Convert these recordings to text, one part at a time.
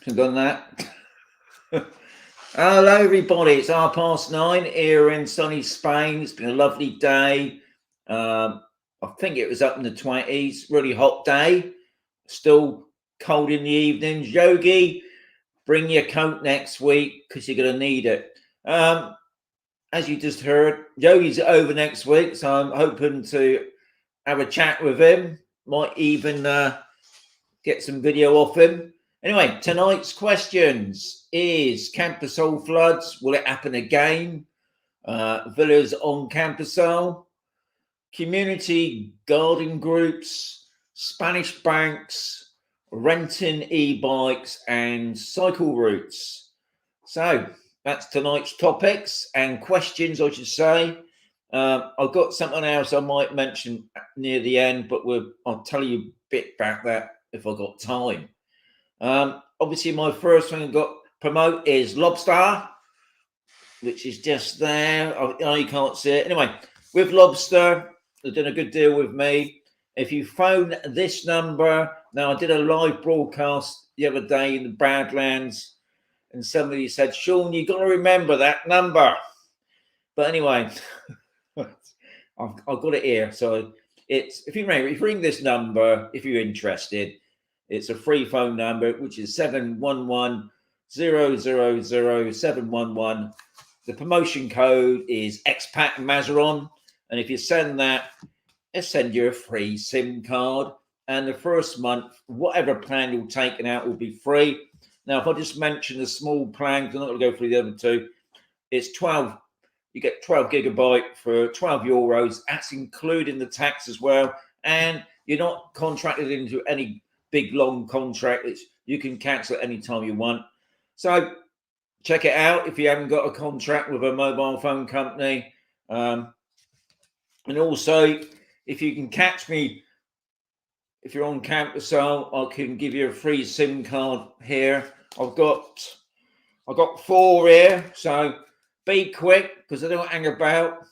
I've done that. Hello, everybody. It's 9:30 here in sunny Spain. It's been a lovely day. I think it was up in the 20s. Really hot day. Still cold in the evenings. Yogi, bring your coat next week because you're going to need it. As you just heard, Yogi's over next week, so I'm hoping to have a chat with him. Might even get some video off him. Anyway, tonight's questions is Campusol floods. Will it happen again? Villas on Campusol. Community garden groups. Spanish banks. Renting e-bikes and cycle routes. So that's tonight's topics and questions, I should say. I've got something else I might mention near the end, but I'll tell you a bit about that if I've got time. Obviously, my first thing I've got to promote is Lobster, which is just there. Oh, you can't see it. Anyway, with Lobster, they've done a good deal with me. If you phone this number, now I did a live broadcast the other day in the Badlands, and somebody said, Sean, you've got to remember that number. But anyway, I've got it here. So if you ring this number, if you're interested, it's a free phone number, which is 711-000-711. The promotion code is Expat and Mazarron. And if you send that, it'll send you a free SIM card. And the first month, whatever plan you're taking out will be free. Now, if I just mention the small plan, because I'm not going to go through the other two, it's 12. You get 12 gigabyte for €12. That's including the tax as well. And you're not contracted into any big long contract. You can cancel it anytime you want. So check it out if you haven't got a contract with a mobile phone company. And also, if you can catch me, if you're on Campusol, I can give you a free SIM card here. I've got 4 here, so be quick because I don't hang about.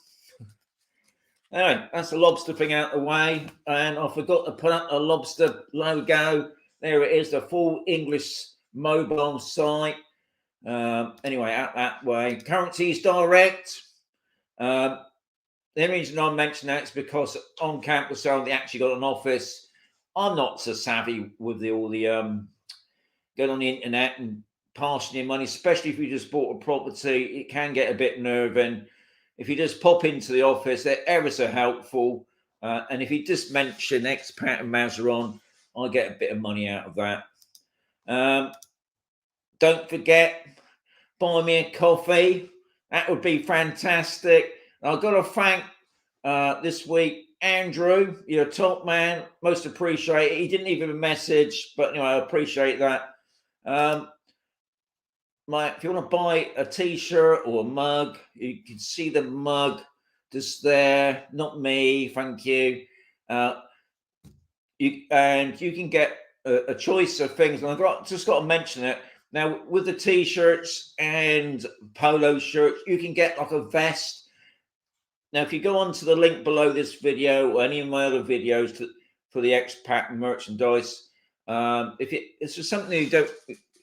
Anyway, that's the Lobster thing out of the way. And I forgot to put up a Lobster logo. There it is, the full English mobile site. Anyway, out that way. Currencies direct. The reason I mention that is because on Campusol, they actually got an office. I'm not so savvy with all the going on the internet and passing your money, especially if you just bought a property. It can get a bit nerving. If you just pop into the office, they're ever so helpful. And if you just mention Expat and Mazarron, I get a bit of money out of that. Don't forget, buy me a coffee. That would be fantastic. I've got to thank this week, Andrew. You're a top man. Most appreciated. He didn't leave a message, but anyway, I appreciate that. If you want to buy a t-shirt or a mug, you can see the mug just there. Not me, thank you. You can get a choice of things. And I've just got to mention it now with the t-shirts and polo shirts. You can get like a vest. Now, if you go onto the link below this video or any of my other videos for the Expat merchandise, if it's just something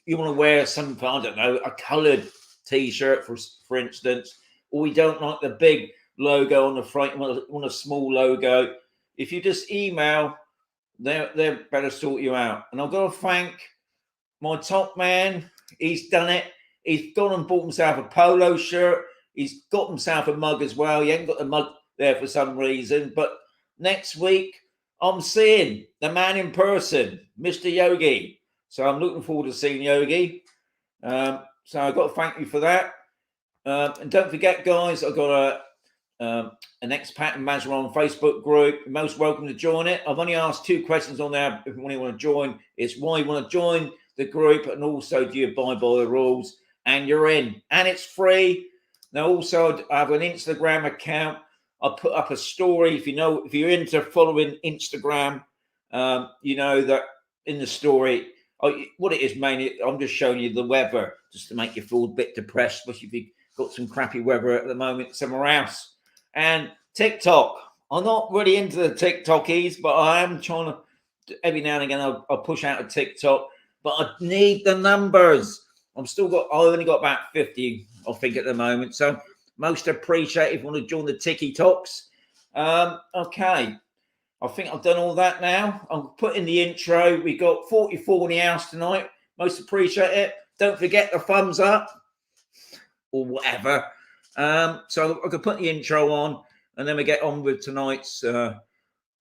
you want to wear something, I don't know, a coloured t-shirt, for instance, or we don't like the big logo on the front, you want a small logo, if you just email, they're better sort you out. And I've got to thank my top man. He's done it. He's gone and bought himself a polo shirt. He's got himself a mug as well. He ain't got the mug there for some reason. But next week, I'm seeing the man in person, Mr. Yogi. So I'm looking forward to seeing Yogi. So I've got to thank you for that. And don't forget, guys, I've got an Expat and Mazarron Facebook group. You're most welcome to join it. I've only asked 2 questions on there if you want to join. It's why you want to join the group, and also do you abide by the rules? And you're in. And it's free. Now, also, I have an Instagram account. I put up a story. If you're into following Instagram, you know that in the story, what it is mainly, I'm just showing you the weather just to make you feel a bit depressed, especially if you've got some crappy weather at the moment somewhere else. And TikTok. I'm not really into the TikTokies, but I am trying to, every now and again, I'll push out a TikTok. but I need the numbers. I only got about 50, I think, at the moment. So most appreciate if you want to join the Tiki Talks. Okay. I think I've done all that now. I'll put in the intro. We got 44 in the house tonight. Most appreciate it. Don't forget the thumbs up or whatever. So I could put the intro on and then we get on with tonight's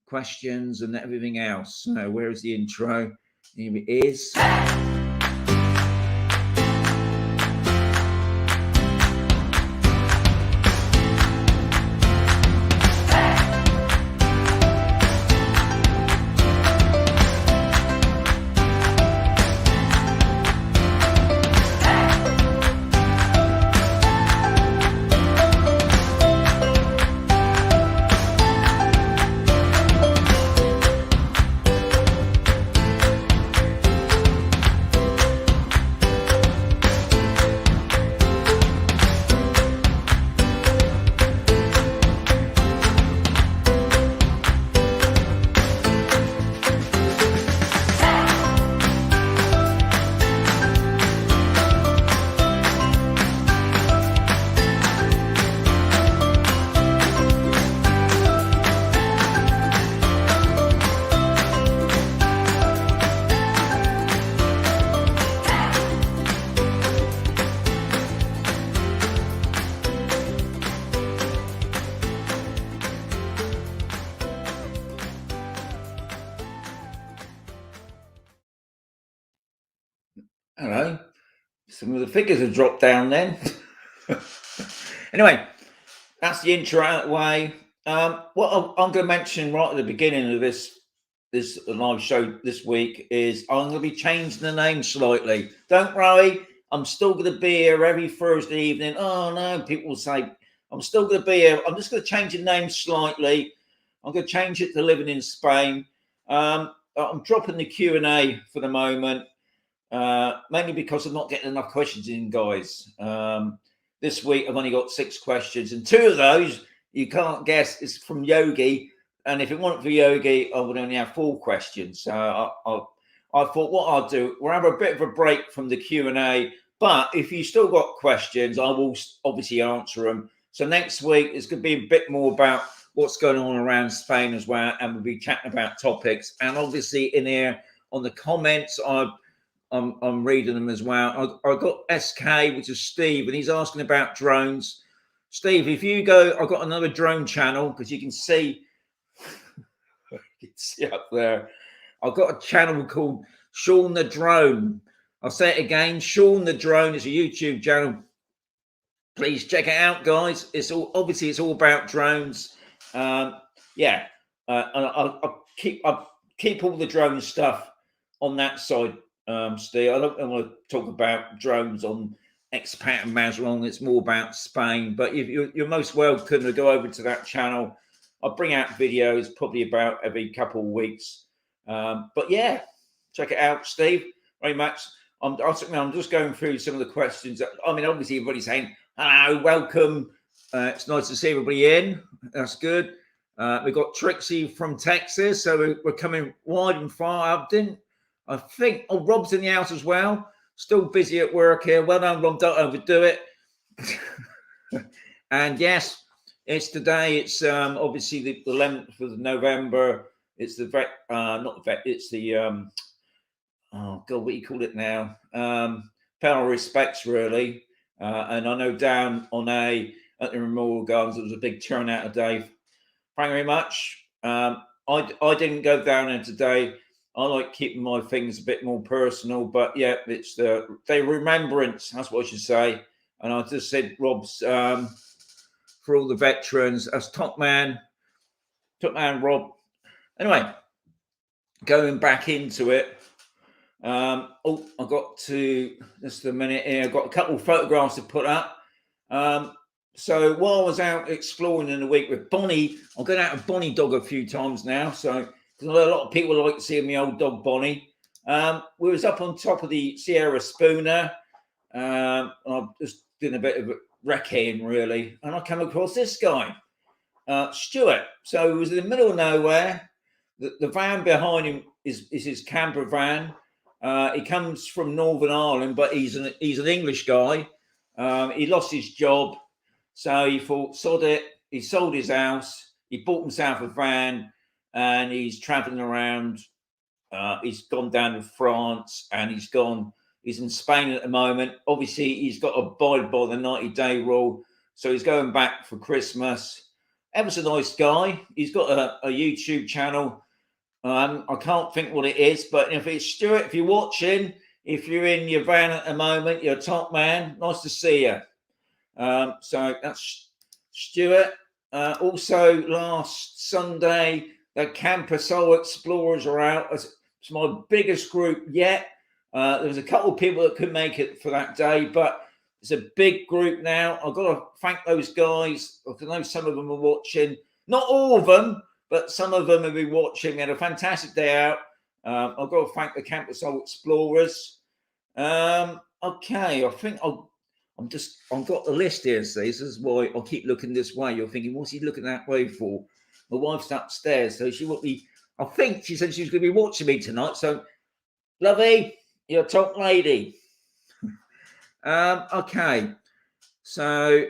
questions and everything else. So where is the intro? Here it is. Hello. Some of the figures have dropped down then. Anyway, that's the intro out of the way. What I'm going to mention right at the beginning of this live show this week is I'm going to be changing the name slightly. Don't worry, I'm still going to be here every Thursday evening. Oh no, people will say I'm still going to be here. I'm just going to change the name slightly. I'm going to change it to Living in Spain. I'm dropping the Q&A for the moment. Mainly because I'm not getting enough questions in, guys. This week I've only got 6 questions, and 2 of those you can't guess is from Yogi. And if it wasn't for Yogi, I would only have 4 questions. So I thought what I'll do, we'll have a bit of a break from the Q&A. But if you still got questions, I will obviously answer them. So next week it's going to be a bit more about what's going on around Spain as well, and we'll be chatting about topics. And obviously in here on the comments, I'm reading them as well. I got SK, which is Steve, and he's asking about drones. Steve, if you go, I've got another drone channel because you can see up there. I've got a channel called Sean the Drone. I'll say it again. Sean the Drone is a YouTube channel. Please check it out, guys. It's all about drones. And I'll keep all the drone stuff on that side. Steve, I don't want to talk about drones on Expat and Mazarron. It's more about Spain. But if you're most welcome to go over to that channel. I'll bring out videos probably about every couple of weeks. But yeah, check it out, Steve. Very much. I'm just going through some of the questions. I mean, obviously, everybody's saying, hello, welcome. It's nice to see everybody in. That's good. We've got Trixie from Texas. So we're coming wide and far. I think, Rob's in the house as well. Still busy at work here. Well done, Rob. Don't overdo it. And yes, it's today. It's obviously the 11th of November. It's the it's the oh God, what do you call it now? Pale respects, really. And I know down at the Memorial Gardens, there was a big turnout today. Thank you very much. I didn't go down there today. I like keeping my things a bit more personal, but yeah, it's the remembrance. That's what I should say. And I just said, Rob's for all the veterans. That's top man, Rob. Anyway, going back into it. I got to just a minute here. I've got a couple of photographs to put up. So while I was out exploring in the week with Bonnie, I've gone out with Bonnie dog a few times now. So because a lot of people like seeing my old dog Bonnie. We was up on top of the Sierra Spooner. I'm just doing a bit of wrecking really, and I come across this guy, Stuart. So he was in the middle of nowhere. The van behind him is his camper van. He comes from Northern Ireland, but he's an English guy. He lost his job, so he thought, sod it. He sold his house. He bought himself a van, and he's traveling around. He's gone down to France, and he's in Spain at the moment. Obviously, he's got to abide by the 90-day rule, so he's going back for Christmas. Ever so nice guy. He's got a YouTube channel. I can't think what it is, but if it's Stuart, if you're watching, if you're in your van at the moment, you're a top man. Nice to see you. So that's Stuart. Also, last Sunday, the Camper Soul Explorers are out. It's my biggest group yet. There was a couple of people that couldn't make it for that day, but it's a big group now. I've got to thank those guys. I know some of them are watching. Not all of them, but some of them have been watching. We had a fantastic day out. I've got to thank the Camper Soul Explorers. Okay, I think I've got the list here. See, this is why I'll keep looking this way. You're thinking, what's he looking that way for? My wife's upstairs, so she won't be. I think she said she was going to be watching me tonight. So, Lovey, you're a top lady. Okay, so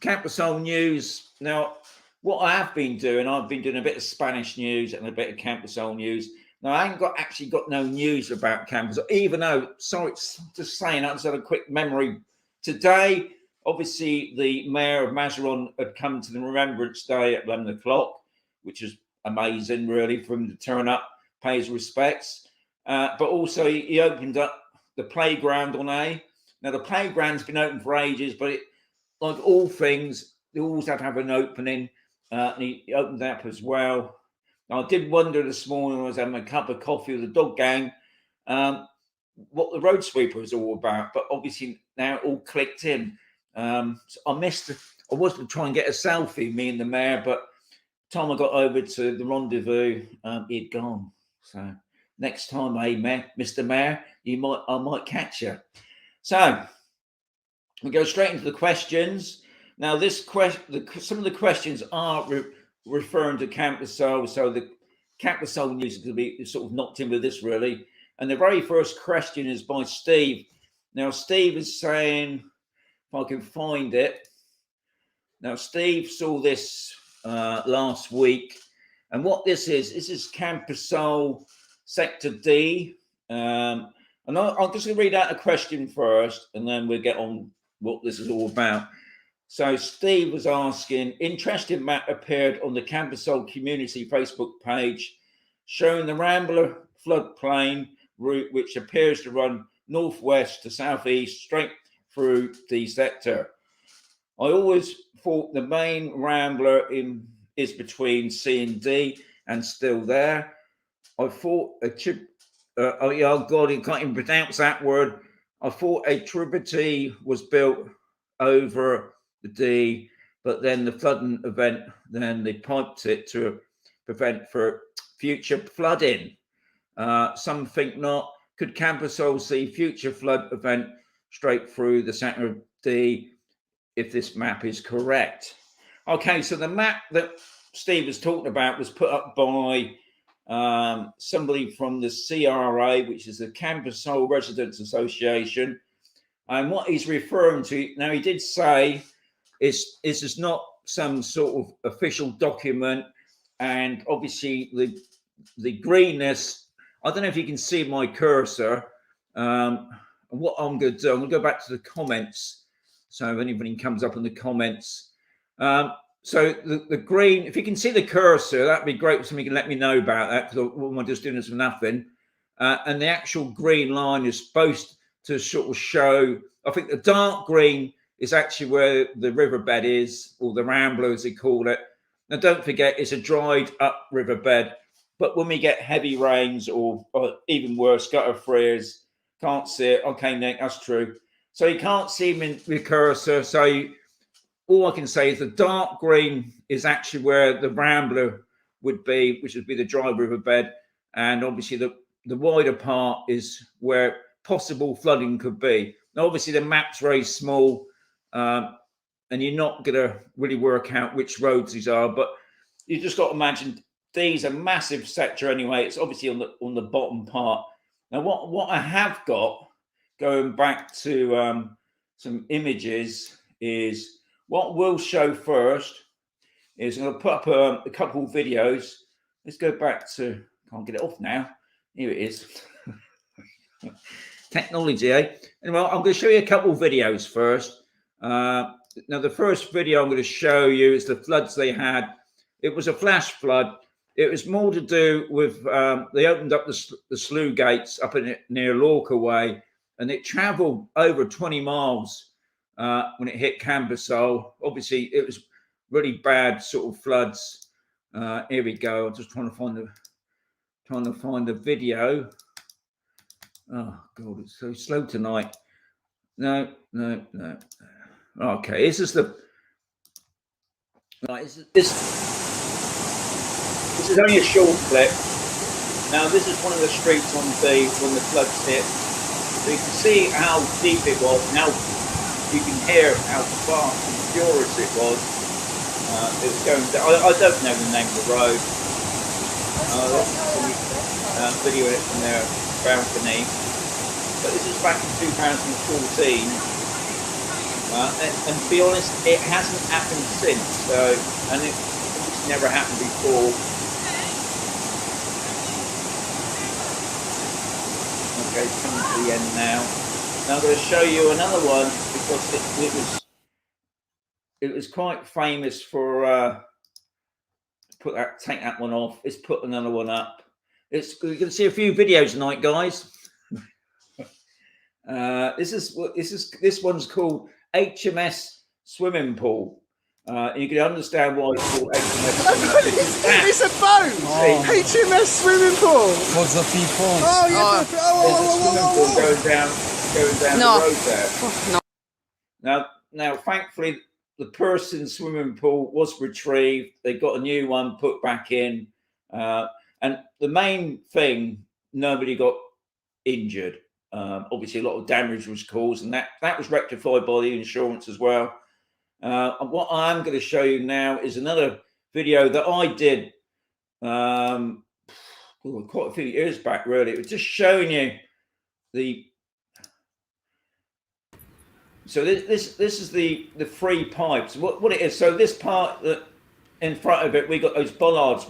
Camper Soul news. Now, what I have been doing, I've been doing a bit of Spanish news and a bit of Camper Soul news. Now, I ain't actually got no news about Camper Soul, even though, sorry, just saying, I just had a quick memory. Today, obviously, the mayor of Mazarron had come to the Remembrance Day at 11 o'clock, which is amazing, really, for him to turn up, pay his respects. But also, he opened up the playground on A. Now, the playground's been open for ages, but like all things, they always have to have an opening. And he opened that up as well. Now, I did wonder this morning when I was having a cup of coffee with the dog gang what the road sweeper is all about. But obviously now it all clicked in. So I was going to try and get a selfie, me and the mayor, but the time I got over to the rendezvous, he'd gone. So next time, Mr. Mayor, I might catch you. So we go straight into the questions. Now, some of the questions are referring to Camper Soul, so the Camper Soul news is going to be sort of knocked in with this, really. And the very first question is by Steve. Now, Steve is saying, if I can find it. Now, Steve saw this last week, and what this is Camper Soul Sector D. And I'm just going to read out a question first, and then we'll get on what this is all about. So Steve was asking, interesting map appeared on the Camper Soul community Facebook page showing the Rambler floodplain route, which appears to run northwest to southeast straight through the sector. I always thought the main Rambler is between C and D and still there. I thought oh God, I can't even pronounce that word. I thought a tributary was built over the D, but then the flooding event, then they piped it to prevent for future flooding. Some think not. Could Camper Soul see future flood event straight through the center of D if this map is correct? Okay, so the map that Steve was talking about was put up by somebody from the CRA, which is the Camper Soul Residents Association. And what he's referring to, now he did say this is not some sort of official document, and obviously the greenness, I don't know if you can see my cursor. And what I'm going to do, I'm going to go back to the comments. So if anybody comes up in the comments. So the green, if you can see the cursor, that'd be great. Somebody can let me know about that, because what am I just doing this for nothing? And the actual green line is supposed to sort of show, I think the dark green is actually where the riverbed is, or the Rambler as they call it. Now don't forget, it's a dried up riverbed, but when we get heavy rains or even worse, gutter freeze, can't see it. Okay, Nick, that's true. So you can't see them in the cursor. So all I can say is the dark green is actually where the Rambler would be, which would be the dry riverbed. And obviously the wider part is where possible flooding could be. Now, obviously the map's very small, and you're not going to really work out which roads these are, but you just got to imagine these are massive sector anyway. It's obviously on the bottom part. Now, what I have got, going back to some images, is what we'll show first is I'm going to put up a couple of videos. Let's go back to, can't get it off now. Here it is. Technology, eh? Anyway, I'm going to show you a couple of videos first. Now, the first video I'm going to show you is the floods they had. It was a flash flood. It was more to do with they opened up the sluice gates up near Lorca Way, and it travelled over 20 miles when it hit Cambusole. Obviously, it was really bad sort of floods. Here we go. I'm just trying to find the video. Oh God, it's so slow tonight. No. Okay, this is the right. This is only a short clip. Now, this is one of the streets on D when the floods hit. So you can see how deep it was, and how you can hear how fast and furious it was. It was going down. I don't know the name of the road. Video it from their balcony. But this is back in 2014. And to be honest, it hasn't happened since. And it's never happened before. Okay, coming to the end now. Now I'm going to show you another one because it was quite famous for take that one off. Let's put another one up. You're going to see a few videos tonight, guys. This one's called HMS Swimming Pool. You can understand why it's called HMS. It's a boat. Oh. HMS Swimming Pool. What's the fee for? Oh, yeah. There's a swimming pool going down the road there. Oh, no. Now, thankfully, the person's swimming pool was retrieved. They got a new one put back in, and the main thing, nobody got injured. Obviously, a lot of damage was caused, and that was rectified by the insurance as well. And what I'm going to show you now is another video that I did quite a few years back, really. It was just showing you so this is the three pipes. What it is, so this part that in front of it, we got those bollards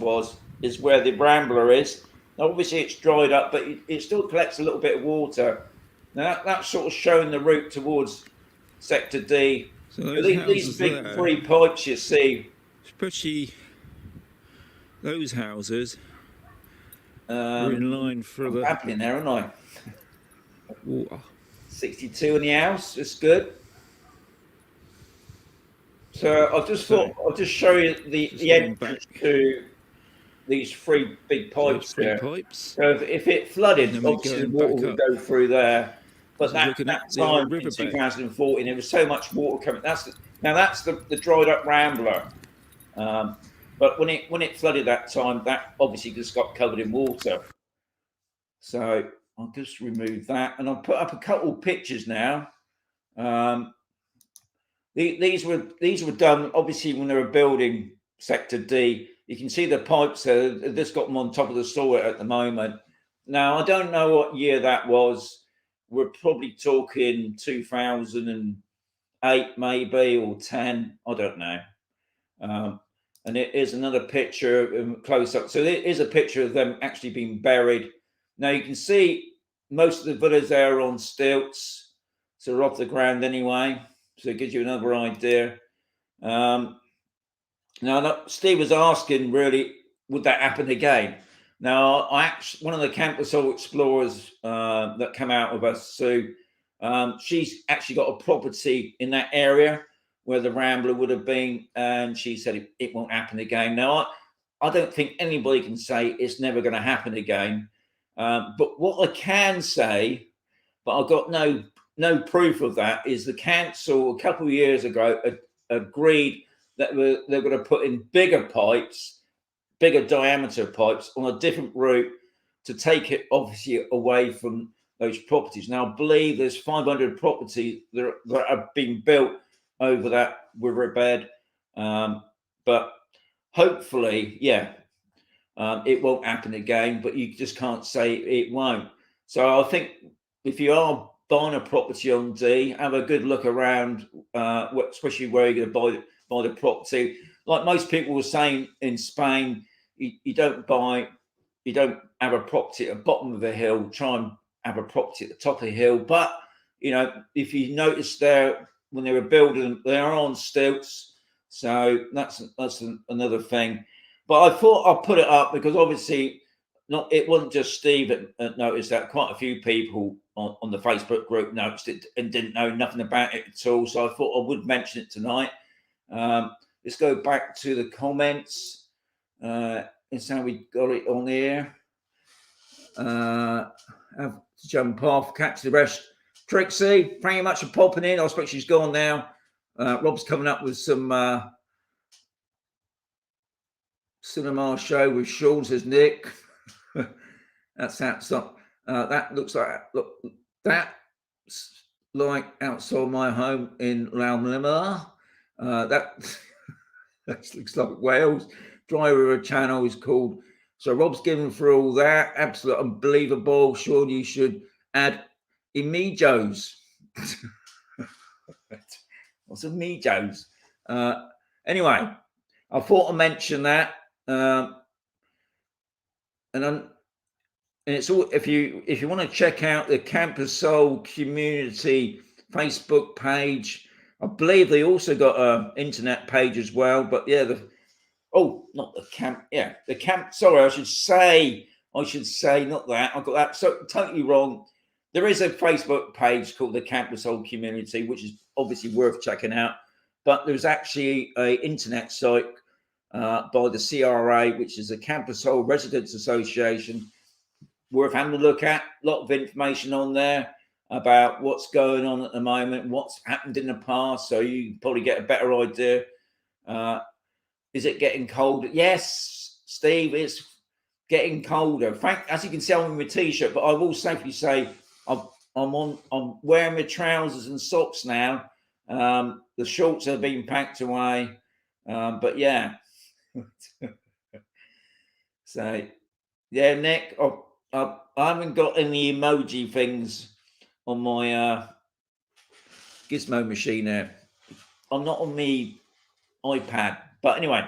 is where the Rambler is. Now, obviously it's dried up, but it still collects a little bit of water. Now that's sort of showing the route towards Sector D. So these big three pipes you see. Especially those houses are in line for I'm the happy in there, aren't I? water. 62 in the house, it's good. So I just thought I'll just show you the entrance to these three big pipes there. So if it flooded, obviously the water would go through there. But that time in 2014, there was so much water coming. That's the dried up Rambler. But when it flooded that time, that obviously just got covered in water. So I'll just remove that, and I'll put up a couple of pictures now. These were done obviously when they were building Sector D. You can see the pipes there. They've just got them on top of the soil at the moment. Now I don't know what year that was. We're probably talking 2008 maybe, or 10. I don't know. And it is another picture close up. So there is a picture of them actually being buried. Now you can see most of the villas there are on stilts, so they're off the ground anyway. So it gives you another idea. Now Steve was asking, really, would that happen again? Now, one of the Cambusole explorers that came out with us, Sue, she's actually got a property in that area where the Rambler would have been, and she said it won't happen again. Now, I don't think anybody can say it's never going to happen again. But what I can say, but I've got no proof of that, is the council a couple of years ago agreed that they're going to put in bigger diameter pipes on a different route to take it obviously away from those properties. Now, I believe there's 500 properties that are being built over that riverbed, but hopefully, it won't happen again, but you just can't say it won't. So I think if you are buying a property on D, have a good look around, especially where you're going to buy the property. Like most people were saying in Spain, you don't have a property at the bottom of the hill. Try and have a property at the top of the hill. But if you notice there when they were building them, they are on stilts. So that's another thing. But I thought I'll put it up because obviously it wasn't just Steve that noticed that. Quite a few people on the Facebook group noticed it and didn't know nothing about it at all. So I thought I would mention it tonight. Let's go back to the comments. It's how we got it on here. Have to jump off, catch the rest. Trixie, thank you much for popping in. I expect she's gone now. Rob's coming up with some cinema show with Sean, says Nick. That's outside. That looks like that's like outside my home in Laumlima. That looks like Wales. Driver channel is called. So Rob's given for all that. Absolutely unbelievable. Sean, you should add emojis. What's emojis? Anyway, I thought I'd mention that. And it's all if you want to check out the Campus Soul community Facebook page. I believe they also got an internet page as well. But yeah, not the camp. Yeah, the camp. Sorry, I should say not that. I got that so totally wrong. There is a Facebook page called the Campus Soul community, which is obviously worth checking out. But there's actually an internet site by the CRA, which is the Campus Soul Residents Association, worth having a look at. A lot of information on there about what's going on at the moment, what's happened in the past, so you can probably get a better idea. Is it getting colder? Yes, Steve, it's getting colder. Frank, as you can see, I'm in my t-shirt, but I will safely say I'm wearing my trousers and socks now. The shorts have been packed away, but yeah. So yeah, Nick, I haven't got any emoji things on my gizmo machine there. I'm not on the iPad, but anyway,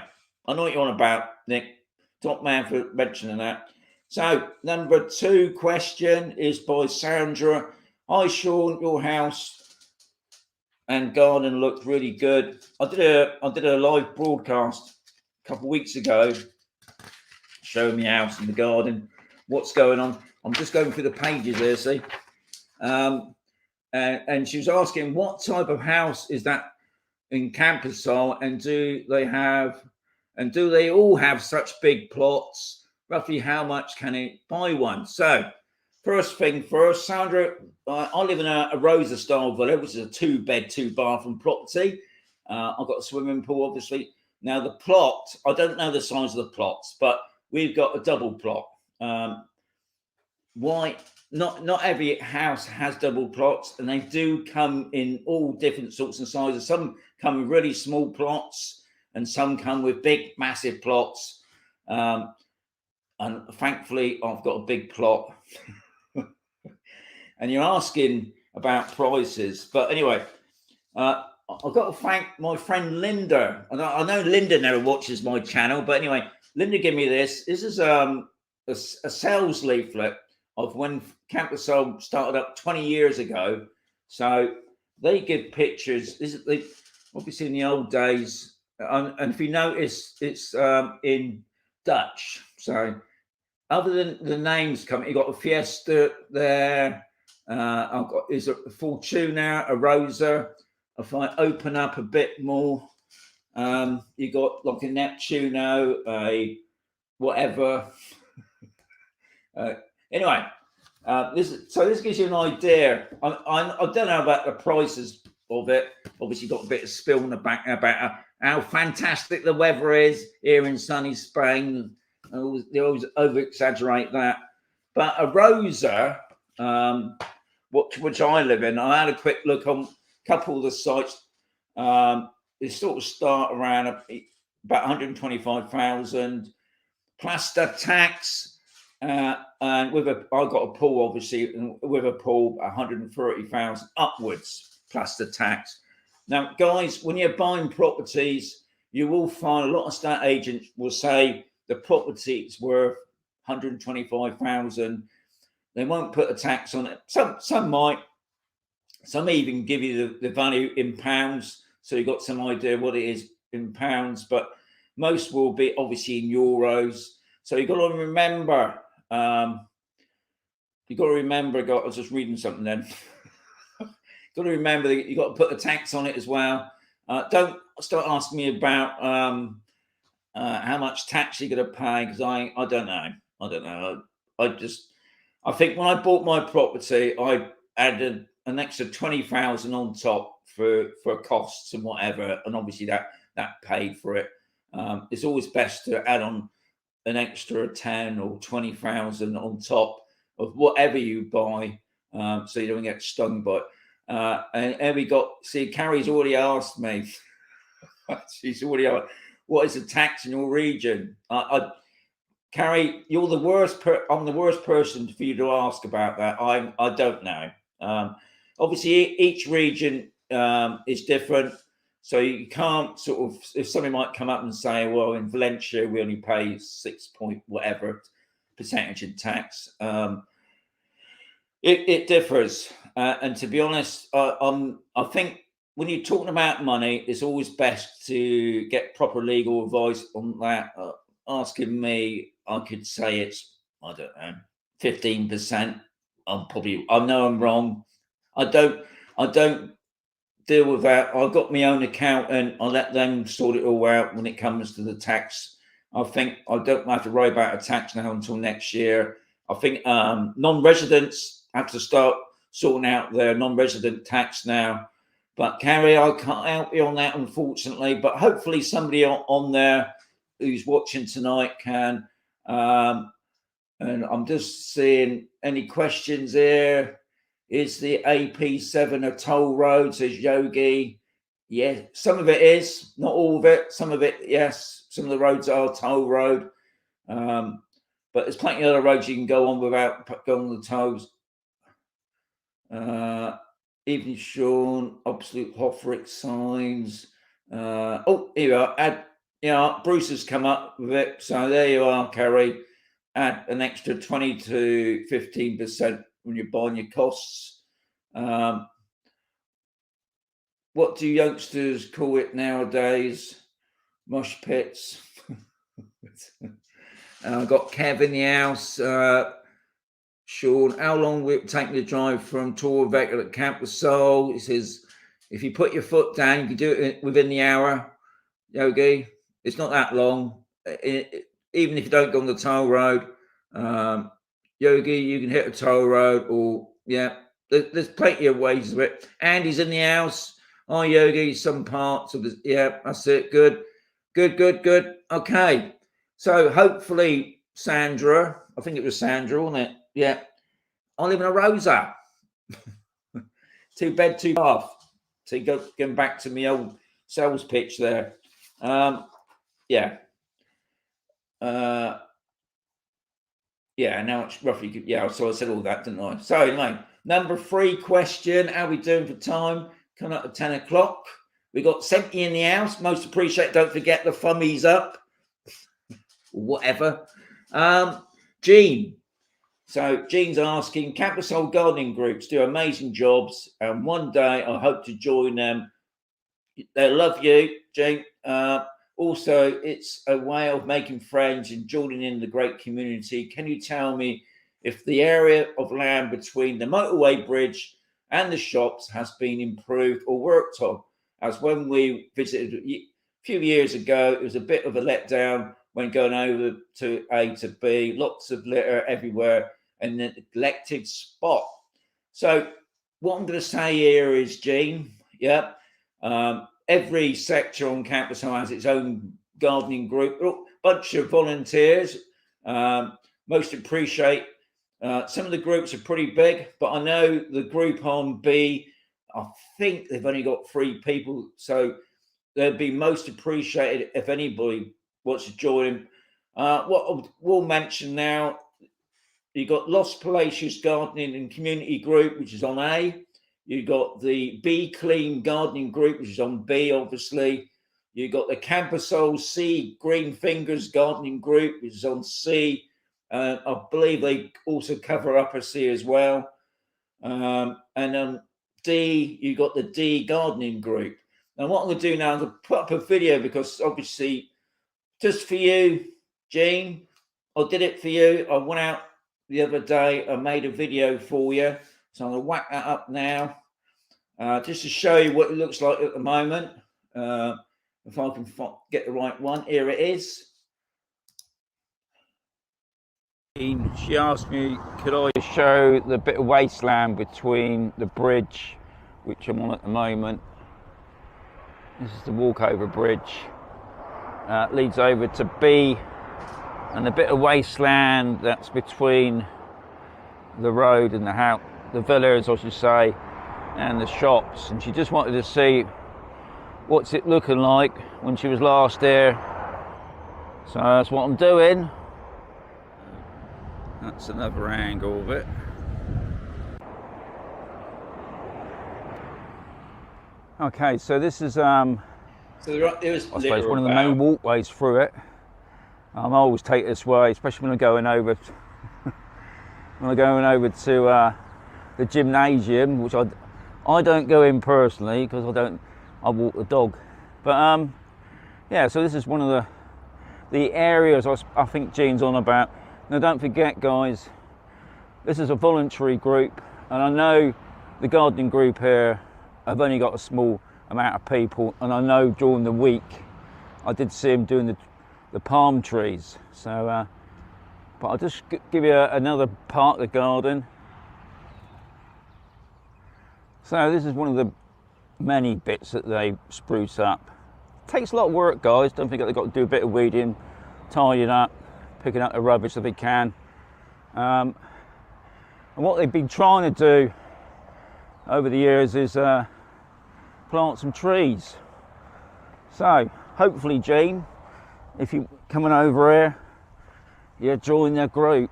I know what you're on about, Nick. Top man for mentioning that. So number 2 question is by Sandra. Hi Sean, your house and garden looked really good. I did a live broadcast a couple of weeks ago showing me house and the garden, what's going on. I'm just going through the pages there, see. And she was asking what type of house is that in Campus Soul, and do they all have such big plots? Roughly how much can it buy one? So first thing first, Sandra, I live in a Rosa style villa, which is a 2-bed, 2-bathroom property. I've got a swimming pool, obviously. Now the plot, I don't know the size of the plots, but we've got a double plot. Why? Not every house has double plots, and they do come in all different sorts and sizes. Some come with really small plots, and some come with big, massive plots. And thankfully, I've got a big plot. And you're asking about prices, but anyway, I've got to thank my friend Linda. And I know Linda never watches my channel, but anyway, Linda gave me this. This is a sales leaflet of when Campus Soul started up 20 years ago. So they give pictures. They obviously in the old days, and if you notice, it's in Dutch. So other than the names coming, you got a Fiesta there. I've got is a Fortuna, a Rosa. If I open up a bit more, you got like a Neptuno, a whatever. Anyway, this gives you an idea. I don't know about the prices of it. Obviously, got a bit of spill in the back about how fantastic the weather is here in sunny Spain. They always over exaggerate that. But a Rosa, which I live in, I had a quick look on a couple of the sites. They sort of start around about 125,000 plus the tax. And I got a pool, obviously, and with a pool, 130,000 upwards plus the tax. Now, guys, when you're buying properties, you will find a lot of estate agents will say the property is worth 125,000. They won't put a tax on it. Some might. Some even give you the value in pounds, so you've got some idea what it is in pounds. But most will be obviously in euros. So you've got to remember. You've got to remember. I was just reading something then. Got to remember that you've got to put the tax on it as well. Don't start asking me about how much tax you're going to pay, because I don't know. I don't know. I think when I bought my property, I added an extra 20,000 on top for costs and whatever, and obviously that paid for it. It's always best to add on an extra 10 or 20,000 on top of whatever you buy, so you don't get stung by it. And we got, see, Carrie's already asked me. She's already asked, what is the tax in your region? Carrie, you're the worst. I'm the worst person for you to ask about that. I don't know. Obviously, each region is different, so you can't sort of. If somebody might come up and say, "Well, in Valencia, we only pay 6 point whatever percentage in tax," it differs. And to be honest, I think when you're talking about money, it's always best to get proper legal advice on that. Asking me, I could say it's, I don't know, 15%. I know I'm wrong. I don't deal with that. I've got my own accountant. I let them sort it all out when it comes to the tax. I think I don't have to worry about a tax now until next year. I think non-residents have to start sorting out their non-resident tax now. But Carrie, I can't help you on that, unfortunately. But hopefully somebody on there who's watching tonight can. And I'm just seeing any questions here. Is the AP7 a toll road, says Yogi? Yeah, some of it is, not all of it. Some of it, yes. Some of the roads are toll road. But there's plenty of other roads you can go on without going on the tolls. Even Sean, absolute Hoffrick signs. Oh, here you are. Bruce has come up with it. So there you are, Kerry. Add an extra 20 to 15% when you're buying your costs. What do youngsters call it nowadays? Mosh pits. I've got Kev in the house. Sean, how long will it take me to drive from Torvec at Camp de Sol? He says, if you put your foot down, you can do it within the hour. Yogi, it's not that long. Even if you don't go on the toll road, Yogi, you can hit a toll road, or there's plenty of ways of it. Andy's in the house. Oh, Yogi, some parts of the that's it. Good. Okay, so hopefully Sandra, I think it was Sandra, wasn't it? Yeah, I live in a Rosa. 2 bed, 2 bath. So going back to my old sales pitch there. Now it's roughly, so I said all that, didn't I? So anyway, number 3 question, how are we doing for time? Coming up at 10 o'clock. We got 70 in the house. Most appreciate. Don't forget the thummies up. Whatever. Jean. So Jean's asking, Capital gardening groups do amazing jobs, and one day I hope to join them. They love you, Jean. Also, it's a way of making friends and joining in the great community. Can you tell me if the area of land between the motorway bridge and the shops has been improved or worked on? As when we visited a few years ago, it was a bit of a letdown when going over to A to B, lots of litter everywhere and a neglected spot. So what I'm going to say here is, Jean, every sector on campus has its own gardening group, a bunch of volunteers. Most appreciate. Some of the groups are pretty big, but I know the group on B, I think they've only got 3 people. So they'd be most appreciated if anybody wants to join them. What we'll mention now, you got Los Palacios Gardening and Community Group, which is on A. You got the Be Clean Gardening Group, which is on B, obviously. You got the Campasol C Green Fingers Gardening Group, which is on C. I believe they also cover Upper C as well. And on D, you got the D Gardening Group. Now, what I'm going to do now, I'm going to put up a video because obviously, just for you, Jean, I did it for you. I went out the other day. I made a video for you. So I'm going to whack that up now just to show you what it looks like at the moment. If I can get the right one. Here it is. She asked me, could I show the bit of wasteland between the bridge, which I'm on at the moment. This is the walkover bridge. Leads over to B, and the bit of wasteland that's between the road and the house, the villas, I should say, and the shops. And she just wanted to see what's it looking like when she was last there. So that's what I'm doing. That's another angle of it. Okay, so this is I suppose one of the main walkways through it. I always take this way, especially when I'm going over to the gymnasium, which I don't go in personally because I walk the dog. But yeah, so this is one of the areas I think Jean's on about. Now don't forget, guys, this is a voluntary group, and I know the gardening group here have only got a small amount of people, and I know during the week I did see them doing the palm trees. So but I'll just give you another part of the garden. So this is one of the many bits that they spruce up. Takes a lot of work, guys. Don't forget they've got to do a bit of weeding, tidying up, picking up the rubbish if they can. And what they've been trying to do over the years is plant some trees. So hopefully, Jean, if you're coming over here, you join their group.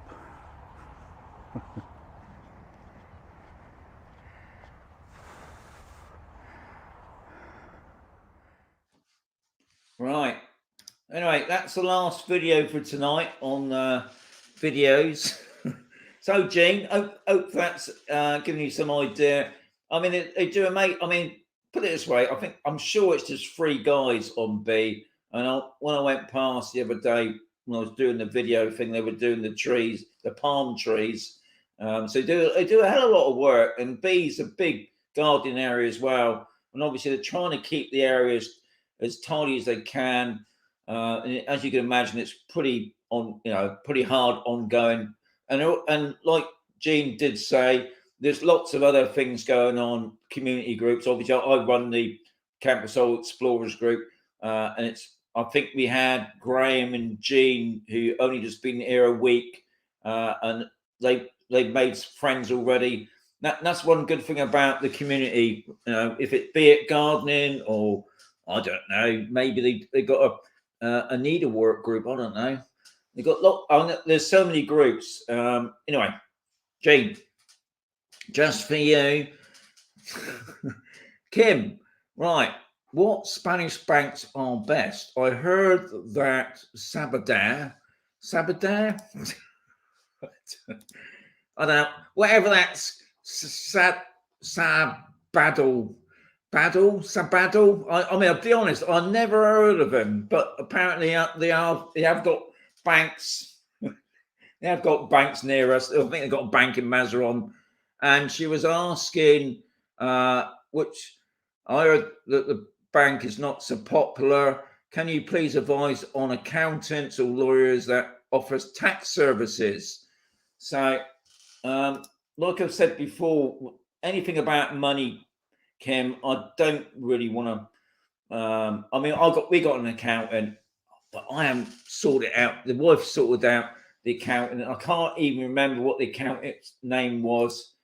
Right. Anyway, that's the last video for tonight on videos. So, Jean, hope that's giving you some idea. I mean, they do a mate. I mean, put it this way. I'm sure it's just 3 guys on B. And when I went past the other day when I was doing the video thing, they were doing the trees, the palm trees. So they do a hell of a lot of work. And B's a big gardening area as well. And obviously, they're trying to keep the areas as tidy as they can. And as you can imagine, it's pretty hard ongoing. And like Jean did say, there's lots of other things going on, community groups. Obviously, I run the Campasol Explorers group, and I think we had Graham and Jean, who only just been here a week, and they've made friends already. That's one good thing about the community. You know, if it be it gardening or I don't know, maybe they got a needlework group. I don't know. They got there's so many groups. Anyway, Jean, just for you, Kim. Right, what Spanish banks are best? I heard that Sabadell. I don't know. Whatever that's Sabadell. I mean, I'll be honest, I never heard of them, but apparently they have got banks. They have got banks near us. I think they've got a bank in Mazarron. And she was asking, which I heard that the bank is not so popular. Can you please advise on accountants or lawyers that offers tax services? So, like I've said before, anything about money, Kim, I don't really want to. I mean, we got an accountant, but I haven't sorted out. The wife sorted out the accountant. I can't even remember what the accountant's name was.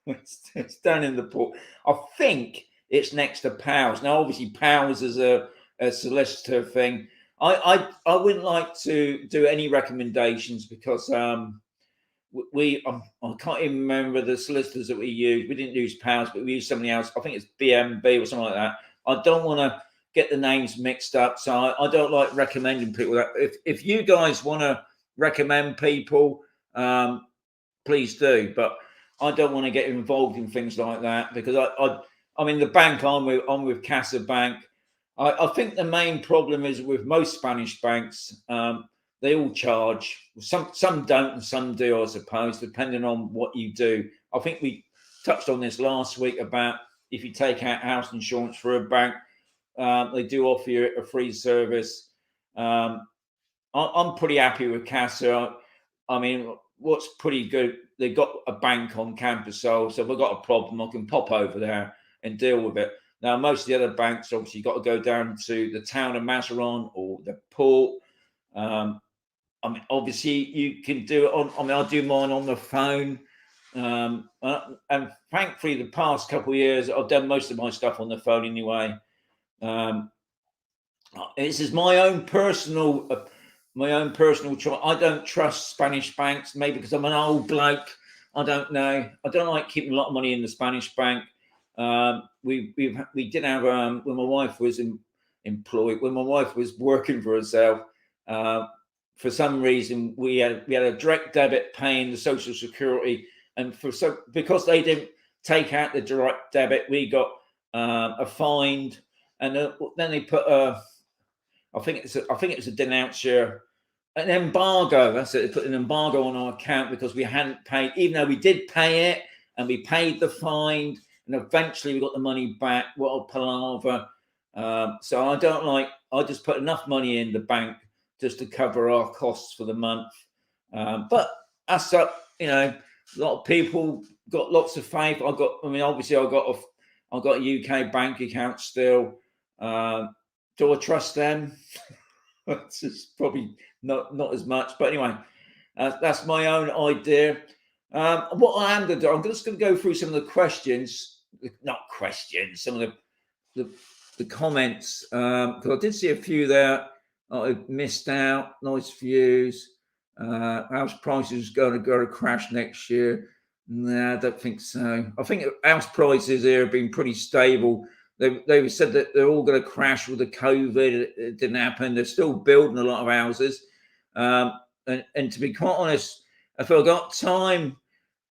It's down in the port. I think it's next to Powers. Now, obviously, Powers is a solicitor thing. I wouldn't like to do any recommendations because I can't even remember the solicitors that we used. We didn't use Powers, but we used somebody else. I think it's BMB or something like that. I don't want to get the names mixed up, so I don't like recommending people. That if you guys want to recommend people, please do. But I don't want to get involved in things like that because I mean the bank I'm with Casa Bank. I think the main problem is with most Spanish banks. They all charge. Some don't and some do, I suppose, depending on what you do. I think we touched on this last week about if you take out house insurance for a bank, they do offer you a free service. I'm pretty happy with Casa. I mean, what's pretty good, they've got a bank on campus, so if I've got a problem, I can pop over there and deal with it. Now, most of the other banks, obviously, you've got to go down to the town of Mazarron or the port. I mean, obviously, you can do it on. I mean, I do mine on the phone, and thankfully, the past couple of years, I've done most of my stuff on the phone anyway. This is my own personal choice. I don't trust Spanish banks, maybe because I'm an old bloke. I don't know. I don't like keeping a lot of money in the Spanish bank. We did have when my wife was employed, when my wife was working for herself. For some reason, we had a direct debit paying the Social Security, and because they didn't take out the direct debit, we got a fine, and then they put I think it was a denuncia, an embargo. That's it. They put an embargo on our account because we hadn't paid, even though we did pay it and we paid the fine, and eventually we got the money back. What a palaver! So I just put enough money in the bank just to cover our costs for the month. But as up, a lot of people got lots of faith. Obviously I got a UK bank account still. Do I trust them? It's just probably not as much. But anyway, that's my own idea. What I am going to do, I'm just going to go through some of the questions, some of the comments, because I did see a few there I missed out. Nice views. House prices going to go to crash next year. No, I don't think so. I think house prices here have been pretty stable. They said that they're all going to crash with the COVID. It didn't happen. They're still building a lot of houses. And to be quite honest, if I've got time,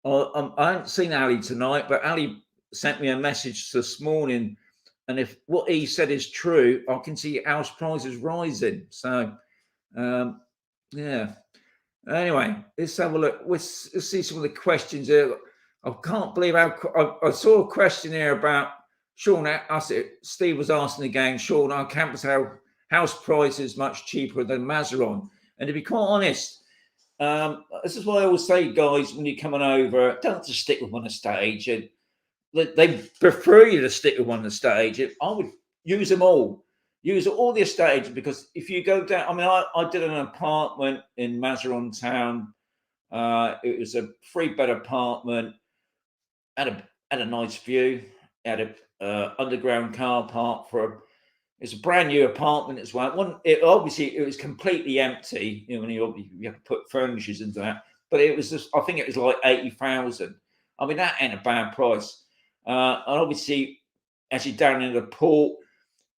I haven't seen Ali tonight, but Ali sent me a message this morning. And if what he said is true, I can see house prices rising. So, yeah. Anyway, let's have a look. Let's see some of the questions here. I can't believe how I saw a question here about Sean. Steve was asking again, Sean, our campus house price is much cheaper than Mazarron. And to be quite honest, this is why I always say, guys, when you're coming over, don't just stick with one estate agent. They prefer you to stick with one estate agent. I would use them all. Use all the estate agents, because if you go down, I mean, I did an apartment in Mazarron town. It was a 3-bed apartment, had a nice view, had a underground car park it's a brand new apartment as well. It was completely empty. When you have to put furnitures into that, but it was just, I think it was like 80,000. I mean, that ain't a bad price. And obviously, as you're down in the port,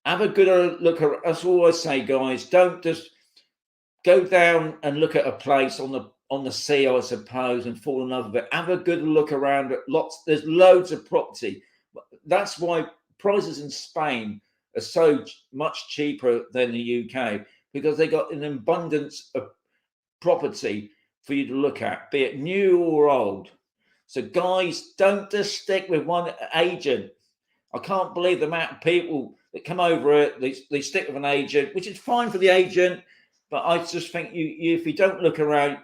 have a good look. That's all I say, guys. Don't just go down and look at a place on the sea, I suppose, and fall in love with it. Have a good look around it. There's loads of property. That's why prices in Spain are so much cheaper than the UK, because they got an abundance of property for you to look at, be it new or old. So, guys, don't just stick with one agent. I can't believe the amount of people that come over it. They stick with an agent, which is fine for the agent, but I just think if you don't look around,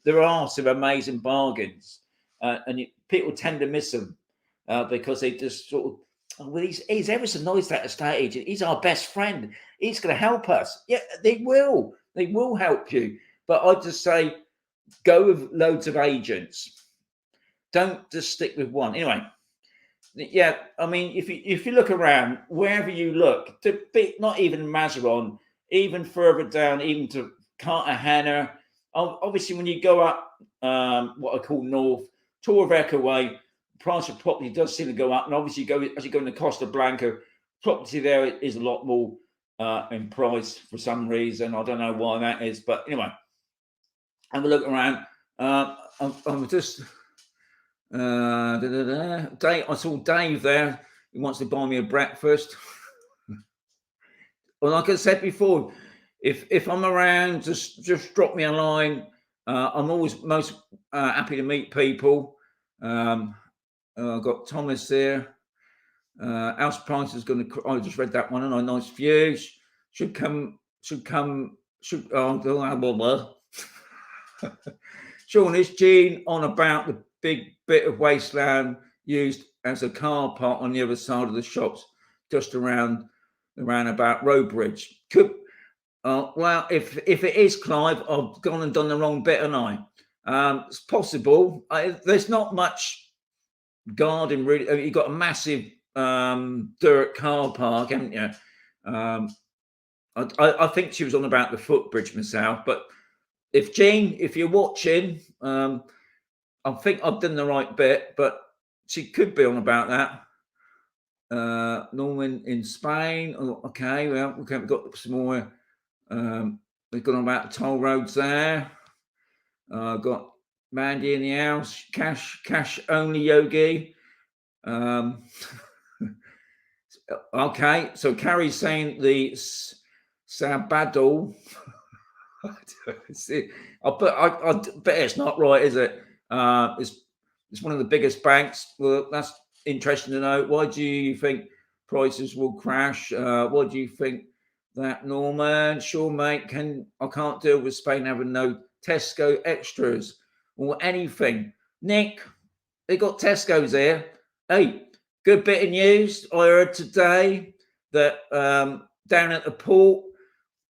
there are some amazing bargains, and people tend to miss them because they just sort of, well, he's ever so nice, that estate agent. He's our best friend. He's going to help us. Yeah, they will help you. But I just say, go with loads of agents. Don't just stick with one. Anyway, yeah, I mean, if you look around, wherever you look, not even Mazarron, even further down, even to Cartagena. Obviously, when you go up what I call north, Torrevieja way, price of property does seem to go up. And obviously, as you go into Costa Blanca, property there is a lot more in price for some reason. I don't know why that is. But anyway, have a look around. I'm just... Dave, I saw Dave there. He wants to buy me a breakfast. Well, like I said before, if I'm around, just drop me a line. I'm always most happy to meet people. I've got Thomas there. House price is going to. I just read that one, and a nice view should come. Oh, Sean, is Gene on about the big bit of wasteland used as a car park on the other side of the shops, just around about Roadbridge? Could well, if it is, Clive, I've gone and done the wrong bit, haven't I? It's possible. There's not much garden really. You've got a massive dirt car park, haven't you? I think she was on about the footbridge myself, but if Jane, if you're watching, I think I've done the right bit, but she could be on about that. Norman in Spain. Oh, okay, well, we've got some more. We've got on about the toll roads there. Got Mandy in the house. Cash only, Yogi. Okay, so Carrie's saying the Sabadell. I bet it's not right, is it? It's one of the biggest banks. Well, that's interesting to know. Why do you think prices will crash? Why do you think that, Norman? Sure, mate. I can't deal with Spain having no Tesco extras or anything. Nick, they got Tesco's here. Hey, good bit of news. I heard today that down at the port,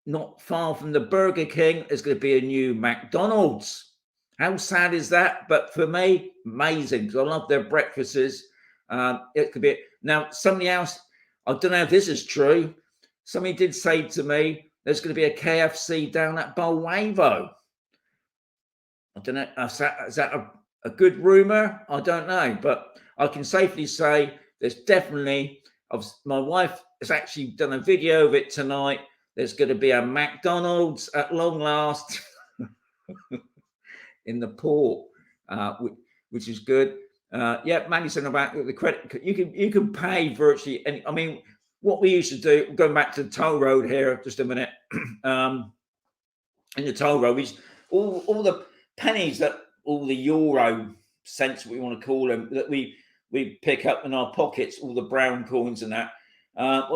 not far from the Burger King, there's going to be a new McDonald's. How sad is that? But for me, amazing, because I love their breakfasts. It could be... Now, somebody else, I don't know if this is true. Somebody did say to me, there's going to be a KFC down at Bolwavo. I don't know. Is that a good rumor? I don't know. But I can safely say there's definitely... My wife has actually done a video of it tonight. There's going to be a McDonald's at long last in the port, which is good. Yeah, Mandy said about the credit. You can pay virtually any. I mean, what we used to do, going back to the toll road here, just a minute. In the toll road, all the pennies that all the euro cents, we want to call them, that we pick up in our pockets, all the brown coins and that.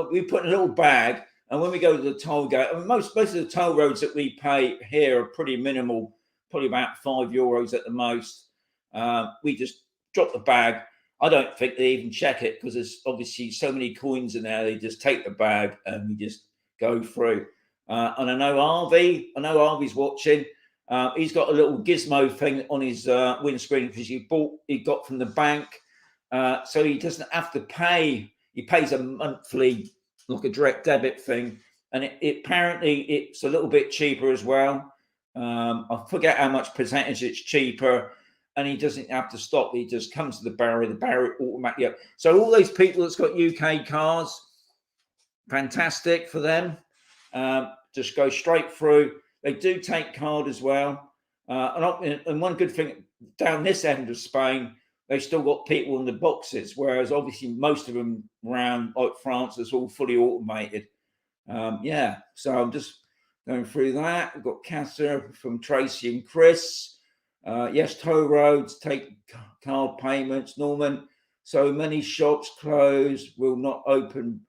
We put in a little bag. And when we go to the toll gate, I mean, most of the toll roads that we pay here are pretty minimal, probably about €5 at the most. We just drop the bag. I don't think they even check it because there's obviously so many coins in there. They just take the bag and we just go through. And I know Harvey's watching. He's got a little gizmo thing on his windscreen because he got from the bank. So he doesn't have to pay. He pays a monthly, like a direct debit thing, and apparently it's a little bit cheaper as well. I forget how much percentage it's cheaper, and he doesn't have to stop. He just comes to the barrier automatically up. So all those people that's got UK cars, fantastic for them. Just go straight through. They do take card as well. And one good thing, down this end of Spain, they've still got people in the boxes, whereas obviously most of them around like France is all fully automated. Yeah, so I'm just going through that. We've got Casa from Tracy and Chris. Yes, toll roads take card payments. Norman, so many shops closed, will not open.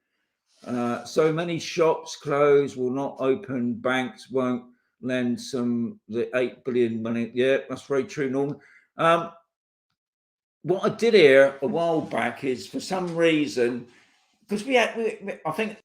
So many shops closed, will not open. Banks won't lend the 8 billion money. Yeah, that's very true, Norman. What I did here a while back is, for some reason, because I think a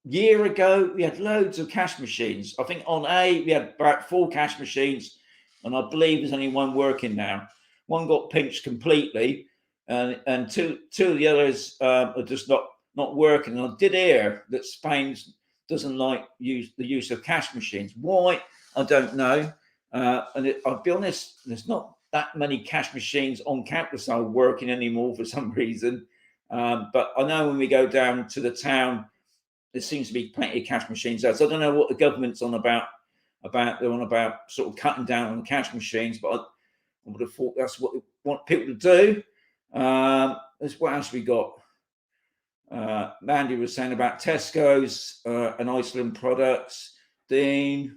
year ago, we had loads of cash machines. I think on we had about 4 cash machines, and I believe there's only one working now. One got pinched completely, and two of the others are just not working. And I did hear that Spain's doesn't like the use of cash machines. Why? I don't know. I'll be honest, there's not that many cash machines on campus are working anymore for some reason. But I know when we go down to the town, there seems to be plenty of cash machines there. So I don't know what the government's on about. They're on about sort of cutting down on the cash machines, but I would have thought that's what they want people to do. What else we got? Mandy was saying about Tesco's and Iceland products. Dean,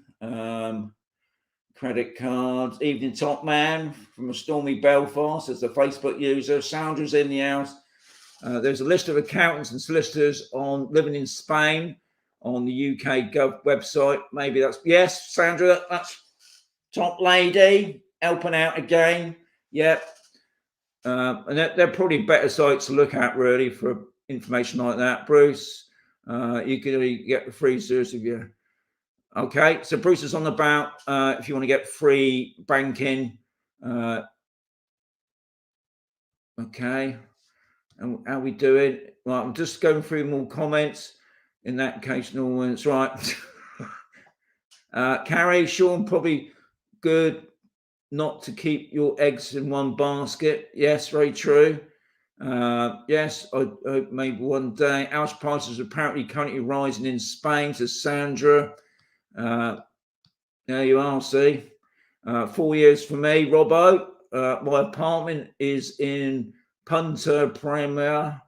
credit cards. Evening Top Man from a stormy Belfast as a Facebook user. Sandra's in the house. There's a list of accountants and solicitors on living in Spain on the UK Gov website. Maybe that's, yes, Sandra, that's top lady helping out again. Yep. And they're probably better sites to look at really for information like that. Bruce, you can get the free service if you. Okay, so Bruce is on about if you want to get free banking. Okay, and how we doing? Right, I'm just going through more comments. In that case, no one's right. Carrie, Sean, probably good not to keep your eggs in one basket. Yes, very true. Yes, I hope maybe one day. House prices are apparently currently rising in Spain, says Sandra. There you are, see. 4 years for me, Robbo. My apartment is in Punta Premier.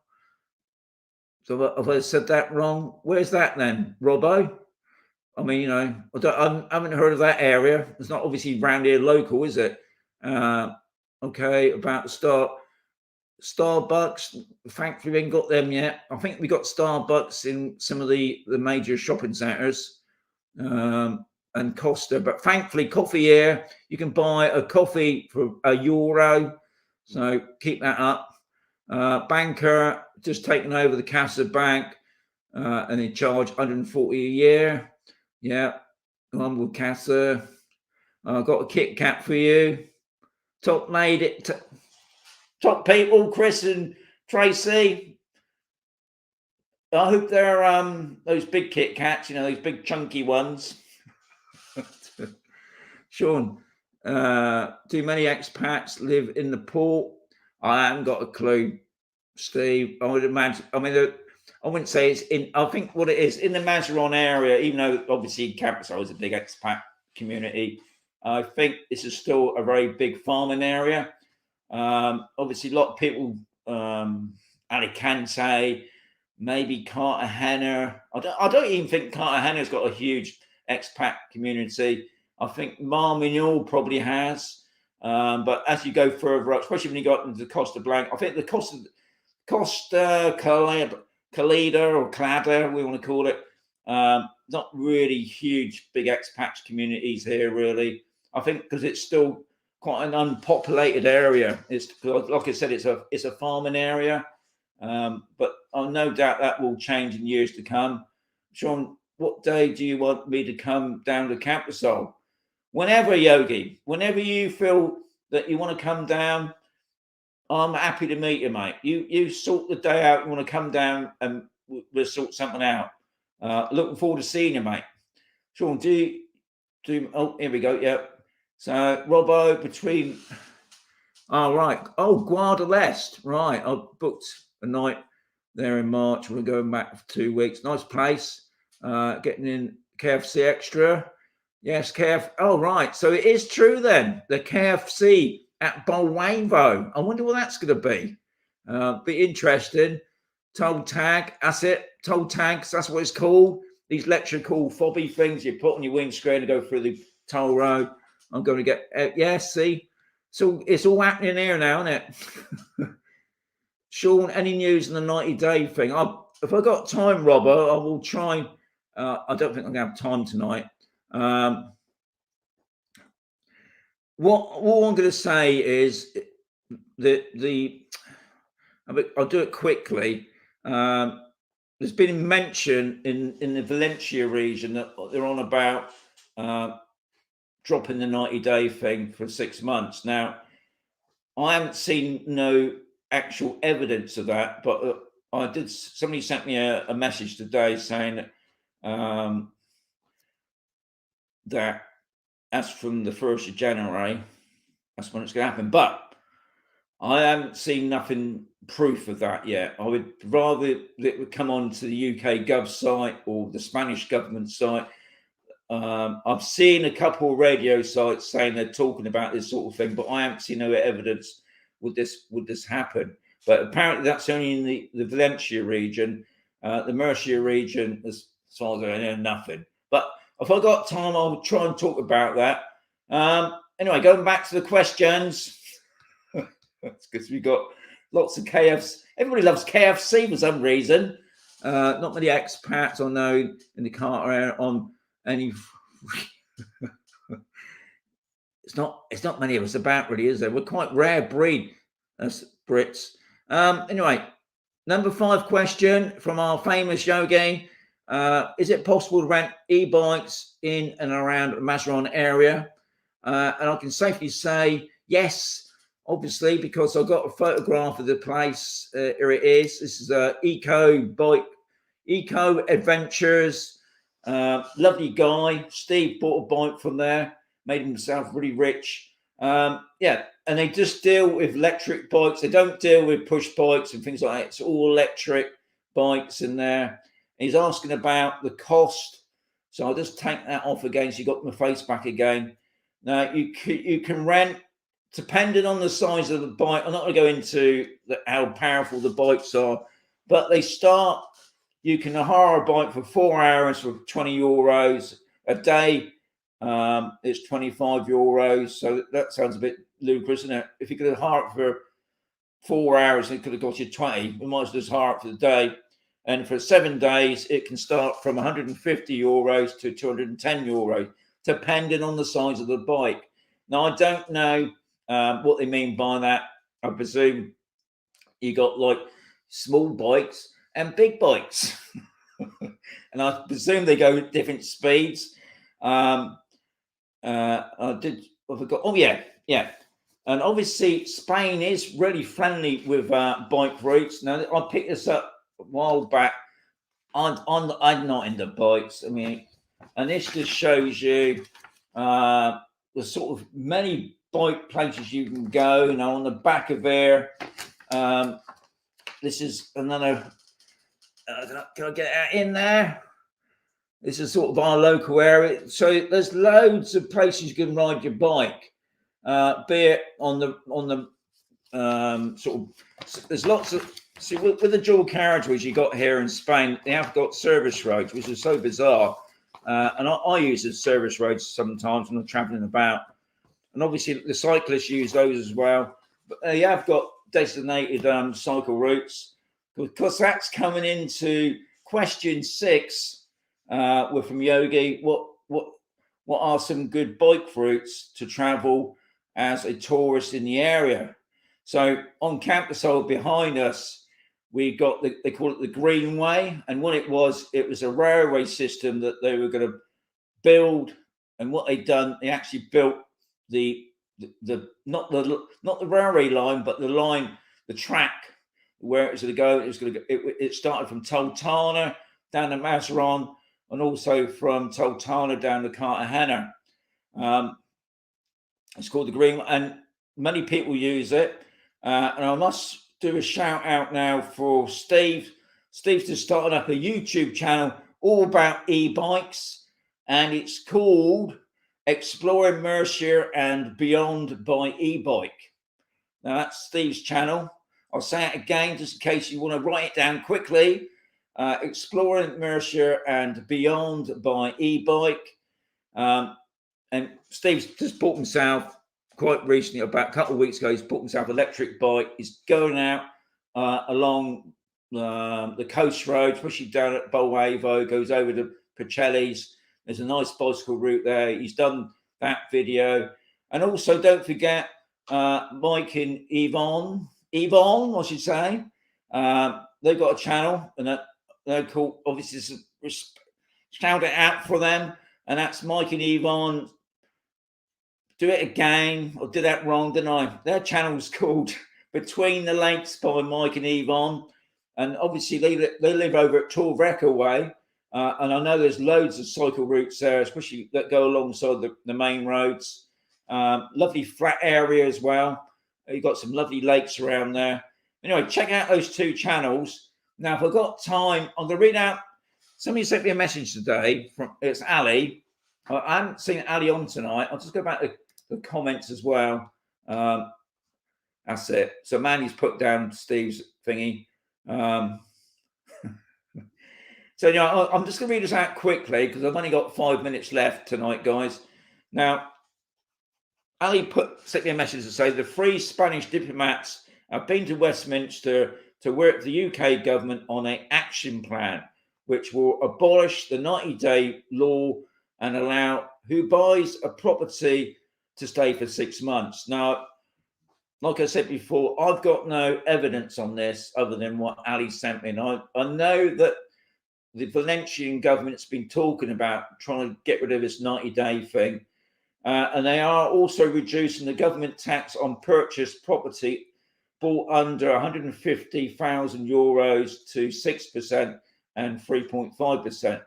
So have I said that wrong? Where's that then, Robbo? I mean, you know, I haven't heard of that area. It's not obviously around here local, is it? Okay, about Starbucks. Thankfully, we ain't got them yet. I think we got Starbucks in some of the major shopping centres and Costa. But thankfully, coffee here, you can buy a coffee for €1. So keep that up. Banker just taken over the Casa Bank and they charge 140 a year. Yeah, I'm with Casa. I've got a Kit Kat for you. Top made it. Top people, Chris and Tracy. I hope they're those big Kit Kats, you know, those big chunky ones. Sean, do many expats live in the port? I haven't got a clue, Steve. I would imagine. I mean, I wouldn't say it's in. I think what it is in the Mazarron area, even though obviously campus is a big expat community, I think this is still a very big farming area. Obviously, a lot of people, Alicante, maybe Cartagena. I don't even think Cartagena's got a huge expat community. I think Marmignol probably has. But as you go further up, especially when you got into the Costa Blanca, I think the Costa Calida or Clada, we want to call it, not really huge big expat communities here, really. I think because it's still quite an unpopulated area. It's like I said, it's a farming area, but I no doubt that will change in years to come. Sean, what day do you want me to come down to Camposol? Whenever, Yogi, whenever you feel that you want to come down, I'm happy to meet you, mate. You sort the day out. You want to come down and we'll sort something out. Looking forward to seeing you, mate. Sean, oh, here we go. Yep. So, Robbo, between... Oh, right. Oh, Guadalest. Right. I booked a night there in March. We're going back for 2 weeks. Nice place. Getting in KFC Extra. Yes, Oh, right. So it is true then. The KFC at Bolwavo. I wonder what that's going to be. Be interesting. Toll tag. That's it. Toll tags. That's what it's called. These electrical fobby things you put on your windscreen to go through the toll road. I'm going to get, see. So it's all happening here now, isn't it? Sean, any news on the 90-day thing? If I got time, Robert, I will try. I don't think I'm going to have time tonight. What I'm going to say is that I'll do it quickly. There's been mention in the Valencia region that they're on about dropping the 90-day thing for 6 months. Now, I haven't seen no actual evidence of that, but somebody sent me a message today saying that that's from the 1st of January. That's when it's going to happen. But I haven't seen nothing proof of that yet. I would rather it would come on to the UK Gov site or the Spanish government site. I've seen a couple of radio sites saying they're talking about this sort of thing, but I haven't seen no evidence would this happen. But apparently that's only in the Valencia region. The Murcia region, as far as I know, nothing. But if I got time, I'll try and talk about that. Anyway, going back to the questions, because we got lots of KFC. Everybody loves KFC for some reason. Not many expats I know in the car area on any. It's not many of us about, really, is there? We're quite rare breed as Brits. Anyway, number 5 question from our famous yogi. Is it possible to rent e-bikes in and around the Mazarron area? And I can safely say yes, obviously, because I've got a photograph of the place. Here it is. This is Eco Adventures. Lovely guy. Steve bought a bike from there, made himself really rich. Yeah, and they just deal with electric bikes. They don't deal with push bikes and things like that. It's all electric bikes in there. He's asking about the cost, so I'll just take that off again. So you got my face back again. Now you can rent, depending on the size of the bike. I'm not going to go into how powerful the bikes are, but they start. You can hire a bike for 4 hours for €20 a day. It's €25, so that sounds a bit ludicrous, isn't it? If you could hire it for 4 hours, it could have got you 20. We might as well just hire it for the day. And for 7 days, it can start from €150 to €210, depending on the size of the bike. Now, I don't know what they mean by that. I presume you got like small bikes and big bikes. And I presume they go at different speeds. I forgot. Oh, yeah. And obviously, Spain is really friendly with bike routes. Now, I picked this up a while back. I'm not into bikes. I mean, and this just shows you the sort of many bike places you can go. You know, on the back of there, this is another. Can I get that in there? This is sort of our local area. So there's loads of places you can ride your bike. Be it on the sort of. There's lots of. See, with the dual carriageways you got here in Spain, they have got service roads, which is so bizarre. And I use the service roads sometimes when I'm travelling about. And obviously the cyclists use those as well. But they have got designated cycle routes. Because that's coming into question 6 from Yogi. What are some good bike routes to travel as a tourist in the area? So on campus behind us, we got they call it the Greenway, and what it was a railway system that they were going to build. And what they'd done, they actually built the not the railway line, but the track where it was going to go. It started from Toltana down to Mazarron, and also from Toltana down to Cartagena. It's called the Green, and many people use it. And I must do a shout out now for Steve. Steve's just starting up a YouTube channel all about e-bikes, and it's called Exploring Mercia and Beyond by E-Bike. Now that's Steve's channel. I'll say it again just in case you want to write it down quickly. Exploring Mercia and Beyond by E-Bike. And Steve's just bought himself quite recently, about a couple of weeks ago, he's bought himself an electric bike. He's going out along the coast road, especially down at Bolavo, goes over to Pacelli's. There's a nice bicycle route there. He's done that video. And also, don't forget Mike and Yvonne, I should say. They've got a channel, and they're called, obviously, shout it out for them. And that's Mike and Yvonne. Do it again. I did that wrong, didn't I? Their channel's called Between the Lakes by Mike and Yvonne. And obviously, they live over at Torreca Way. And I know there's loads of cycle routes there, especially that go alongside the main roads. Lovely flat area as well. You've got some lovely lakes around there. Anyway, check out those 2 channels. Now, if I've got time, I'm going to read out. Somebody sent me a message today. It's Ali. I haven't seen Ali on tonight. I'll just go back to the comments as well. That's it. So Mandy's put down Steve's thingy. So, I'm just going to read this out quickly because I've only got 5 minutes left tonight, guys. Now, Ali sent me a message to say the 3 Spanish diplomats have been to Westminster to work with the UK government on an action plan which will abolish the 90-day law and allow who buys a property to stay for 6 months. Now, like I said before, I've got no evidence on this other than what Ali sent me. And I know that the Valencian government's been talking about trying to get rid of this 90-day thing. And they are also reducing the government tax on purchased property bought under 150,000 euros to 6% and 3.5%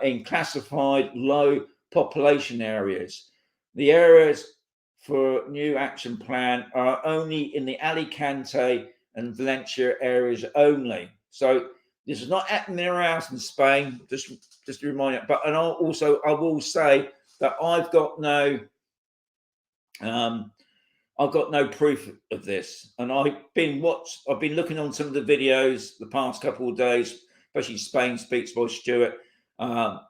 in classified low population areas. The areas for new action plan are only in the Alicante and Valencia areas only. So this is not happening around in Spain, just to remind you. But I will say that I've got no proof of this, and I've been looking on some of the videos the past couple of days, especially Spain Speaks by Stuart. I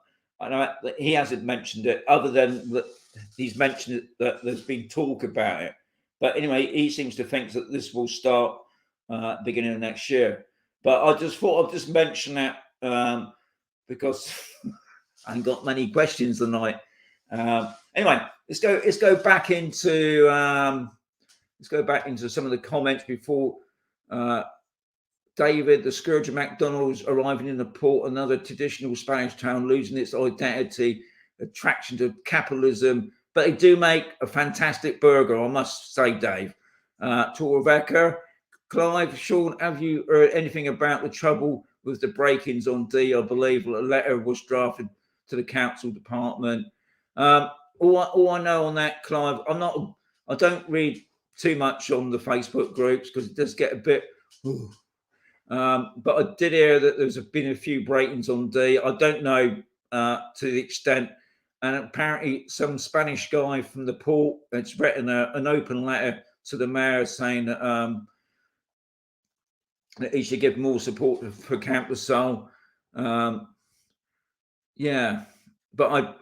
know that he hasn't mentioned it, other than that he's mentioned it, that there's been talk about it. But anyway, he seems to think that this will start beginning of next year. But I just thought I'd just mention that because I ain't got many questions tonight. Anyway, let's go back into some of the comments before David. The scourge of McDonald's arriving in the port, another traditional Spanish town losing its identity, attraction to capitalism. But they do make a fantastic burger, I must say, Dave. Torveca, Clive, Sean, have you heard anything about the trouble with the break-ins on D? I believe a letter was drafted to the council department. All I know on that, Clive, I don't read too much on the Facebook groups because it does get a bit. But I did hear that there's been a few break-ins on D. I don't know to the extent. And apparently, some Spanish guy from the port has written an open letter to the mayor saying that he should give more support for Camp de Sol. Yeah, but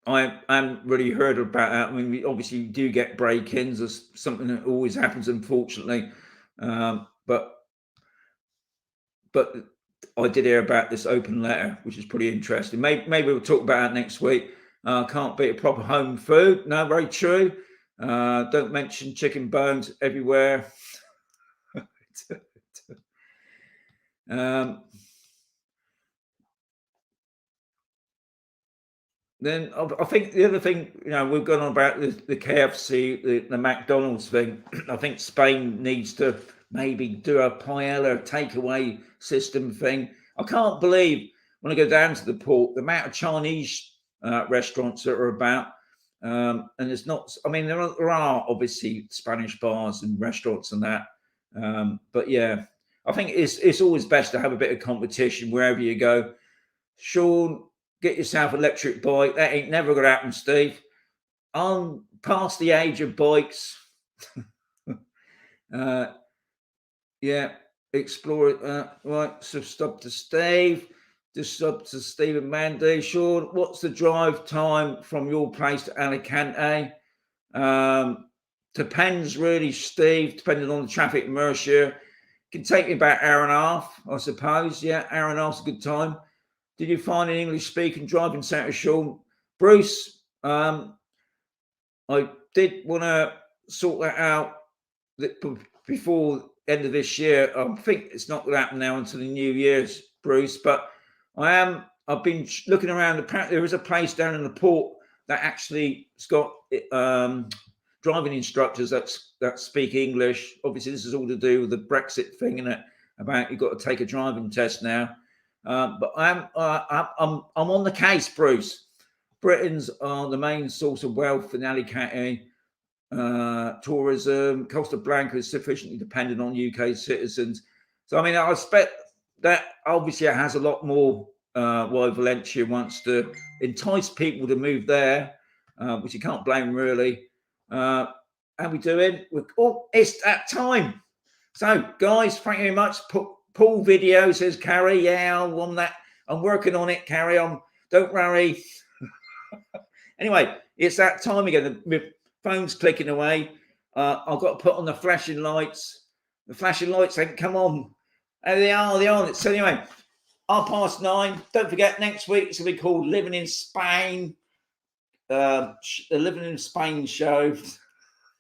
I haven't really heard about that. I mean, we obviously do get break-ins. There's something that always happens, unfortunately. But I did hear about this open letter, which is pretty interesting. Maybe we'll talk about it next week. Can't beat a proper home food. No, very true. Don't mention chicken bones everywhere. Then I think the other thing, we've gone on about the KFC, the McDonald's thing. I think Spain needs to maybe do a paella takeaway system thing. I can't believe when I go down to the port, the amount of Chinese restaurants that are about. And there's not, I mean, there are obviously Spanish bars and restaurants and that. But yeah, I think it's always best to have a bit of competition wherever you go. Sean, get yourself an electric bike. That ain't never going to happen, Steve. I'm past the age of bikes. Yeah, explore it. Right, so stop to Steve. Just stop to Steve and Mandy. Sean, what's the drive time from your place to Alicante? Depends really, Steve, depending on the traffic in Mercia. Can take me about an hour and a half, I suppose. Yeah, hour and a half's a good time. Did you find an English-speaking driving centre, Sean? Bruce, I did want to sort that out before the end of this year. I think it's not going to happen now until the New Year's, Bruce. But I've been looking around. Apparently, there is a place down in the port that actually has got driving instructors that speak English. Obviously, this is all to do with the Brexit thing, isn't it? About you've got to take a driving test now. But I'm on the case, Bruce. Britons are the main source of wealth in Alicante. Tourism, Costa Blanca is sufficiently dependent on UK citizens. So, I mean, I expect that obviously it has a lot more why Valencia wants to entice people to move there, which you can't blame really. How we doing? It's that time. So, guys, thank you very much. Pool video, says Carrie. Yeah, I'm that. I'm working on it, Carrie. Don't worry. Anyway, it's that time again. The phone's clicking away. I've got to put on the flashing lights. The flashing lights ain't come on. There they are. They're on. So anyway, 9:30. Don't forget, next week it's going to be called Living in Spain. The Living in Spain show.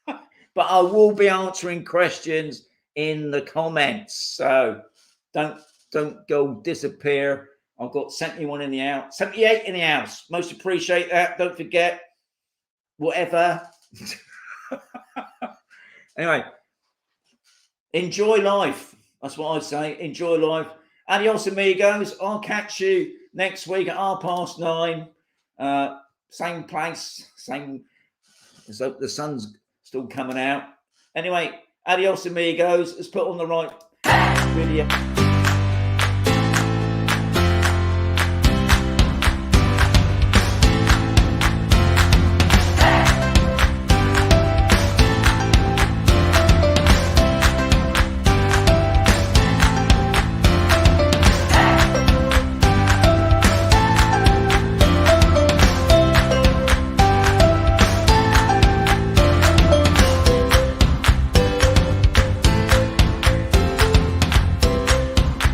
But I will be answering questions in the comments. So don't go disappear. I've got 71 in the house, 78 in the house. Most appreciate that. Don't forget, whatever. Anyway, enjoy life. That's what I say. Enjoy life. Adios, amigos. I'll catch you next week at 9:30. Same place, same. So the sun's still coming out. Anyway, adios, amigos. Let's put on the right video.